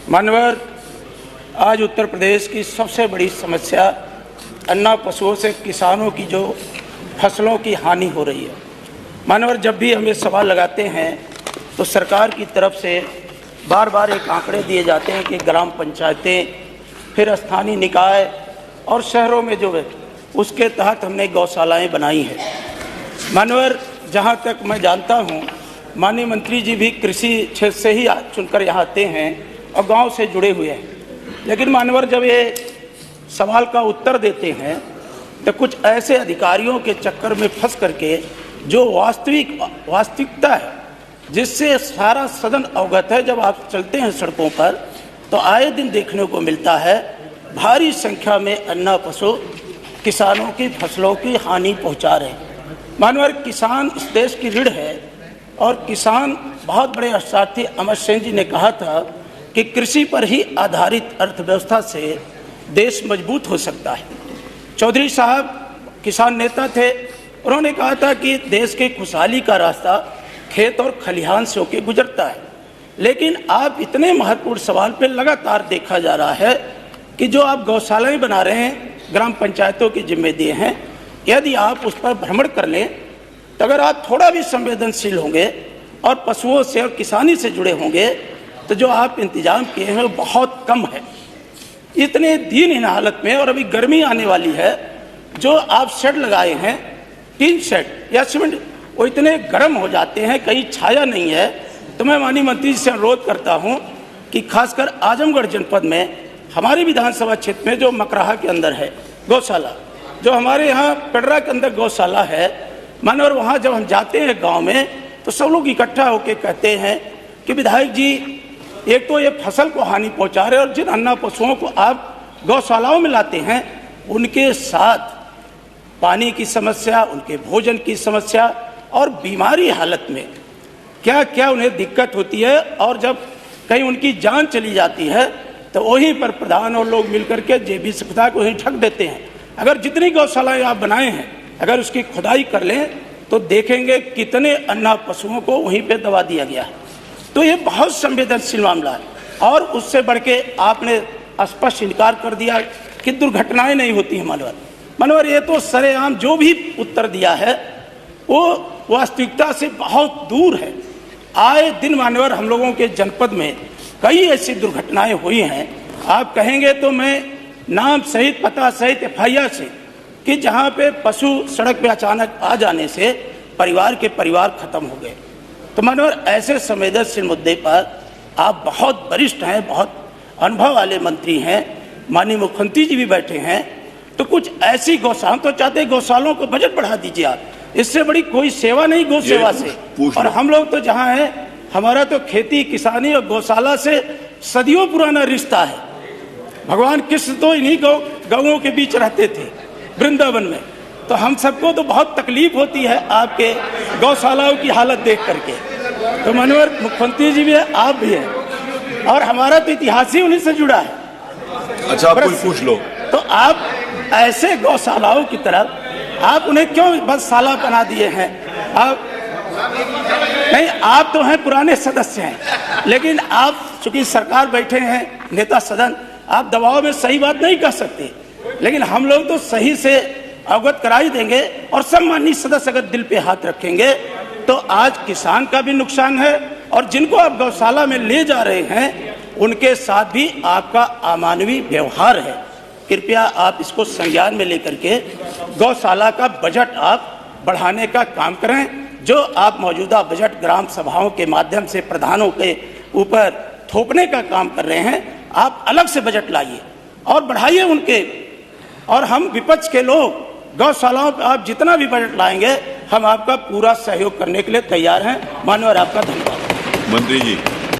मानवर, आज उत्तर प्रदेश की सबसे बड़ी समस्या अन्ना पशुओं से किसानों की जो फसलों की हानि हो रही है। मानवर, जब भी हम ये सवाल लगाते हैं तो सरकार की तरफ से बार बार एक आंकड़े दिए जाते हैं कि ग्राम पंचायतें, फिर स्थानीय निकाय और शहरों में जो है उसके तहत हमने गौशालाएं बनाई हैं। मानवर, जहाँ तक मैं जानता हूँ, माननीय मंत्री जी भी कृषि क्षेत्र से ही चुनकर यहाँ आते हैं और गांव से जुड़े हुए हैं। लेकिन मानवर, जब ये सवाल का उत्तर देते हैं तो कुछ ऐसे अधिकारियों के चक्कर में फंस करके जो वास्तविकता है, जिससे सारा सदन अवगत है, जब आप चलते हैं सड़कों पर तो आए दिन देखने को मिलता है भारी संख्या में अन्ना पशु किसानों की फसलों की हानि पहुंचा रहे हैं। मानवर, किसान इस देश की रीढ़ है और किसान, बहुत बड़े अर्थशास्त्री अमर सेन जी ने कहा था कि कृषि पर ही आधारित अर्थव्यवस्था से देश मजबूत हो सकता है। चौधरी साहब किसान नेता थे, उन्होंने कहा था कि देश की खुशहाली का रास्ता खेत और खलिहान से होकर गुजरता है। लेकिन आप इतने महत्वपूर्ण सवाल पर लगातार देखा जा रहा है कि जो आप गौशालाएं बना रहे हैं, ग्राम पंचायतों की जिम्मे दिए हैं, यदि आप उस पर भ्रमण कर लें तो अगर आप थोड़ा भी संवेदनशील होंगे और पशुओं से और किसानी से जुड़े होंगे तो जो आप इंतजाम किए हैं वो बहुत कम है। इतने दीनहीन हालत में, और अभी गर्मी आने वाली है, जो आप शेड लगाए हैं, टीन शेड या सीमेंट, वो इतने गर्म हो जाते हैं, कहीं छाया नहीं है। तो मैं माननीय मंत्री जी से अनुरोध करता हूं कि खासकर आजमगढ़ जनपद में हमारे विधानसभा क्षेत्र में जो मकराहा के अंदर है गौशाला, जो हमारे यहाँ पेडरा के अंदर गौशाला है, मानवर, वहाँ जब हम जाते हैं गांव में तो सब लोग इकट्ठा होकर कहते हैं कि विधायक जी, एक तो ये फसल को हानि पहुँचा रहे और जिन अन्ना पशुओं को आप गौशालाओं में लाते हैं उनके साथ पानी की समस्या, उनके भोजन की समस्या और बीमारी हालत में क्या क्या उन्हें दिक्कत होती है। और जब कहीं उनकी जान चली जाती है तो वहीं पर प्रधान और लोग मिलकर के जेबी सप्ताह को वहीं ठग देते हैं। अगर जितनी गौशालाएं आप बनाए हैं, अगर उसकी खुदाई कर लें तो देखेंगे कितने अन्ना पशुओं को वहीं पे दबा दिया गया है। तो ये बहुत संवेदनशील मामला है। और उससे बढ़ के आपने स्पष्ट इनकार कर दिया कि दुर्घटनाएं नहीं होती हैं। मानवर, ये तो सरेआम जो भी उत्तर दिया है वो वास्तविकता से बहुत दूर है। आए दिन मानवर, हम लोगों के जनपद में कई ऐसी दुर्घटनाएं हुई हैं, आप कहेंगे तो मैं नाम सहित, पता सहित, FIR से, कि जहां पे पशु सड़क पे अचानक आ जाने से परिवार के परिवार खत्म हो गए। तो मानवर, ऐसे संवेदनशील मुद्दे पर आप बहुत वरिष्ठ हैं, बहुत अनुभव वाले मंत्री हैं, माननीय मुख्यमंत्री जी भी बैठे हैं, तो कुछ ऐसी गौशाला तो चाहते, गौशालों को बजट बढ़ा दीजिए आप, इससे बड़ी कोई सेवा नहीं गौ सेवा से। और हम लोग तो जहाँ हैं, हमारा तो खेती, किसानी और गौशाला से सदियों पुराना रिश्ता है। भगवान कृष्ण तो इन्हीं गौओं के बीच रहते थे वृंदावन में। तो हम सबको तो बहुत तकलीफ होती है आपके गौशालाओं की हालत देख करके। तो मानवर, मुख्यमंत्री जी भी है, आप भी हैं, और हमारा तो इतिहास ही उन्हीं से जुड़ा है। अच्छा, आप कुछ पूछ लो। तो आप ऐसे गौशालाओं की तरफ आप उन्हें क्यों बस साला बना दिए हैं? आप नहीं, आप तो हैं पुराने सदस्य हैं, लेकिन आप चूंकि सरकार बैठे हैं, नेता सदन, आप दबाव में सही बात नहीं कर सकते। लेकिन हम लोग तो सही से अवगत करा ही देंगे। और सब माननीय सदस्य अगर दिल पे हाथ रखेंगे तो आज किसान का भी नुकसान है, और जिनको आप गौशाला में ले जा रहे हैं उनके साथ भी आपका अमानवीय व्यवहार है। कृपया आप इसको संज्ञान में लेकर के गौशाला का बजट आप बढ़ाने का काम करें। जो आप मौजूदा बजट ग्राम सभाओं के माध्यम से प्रधानों के ऊपर थोपने का काम कर रहे हैं, आप अलग से बजट लाइए और बढ़ाइए उनके। और हम विपक्ष के लोग गौशालाओं पर आप जितना भी बजट लाएंगे, हम आपका पूरा सहयोग करने के लिए तैयार हैं। माननीय, आपका धन्यवाद। मंत्री जी।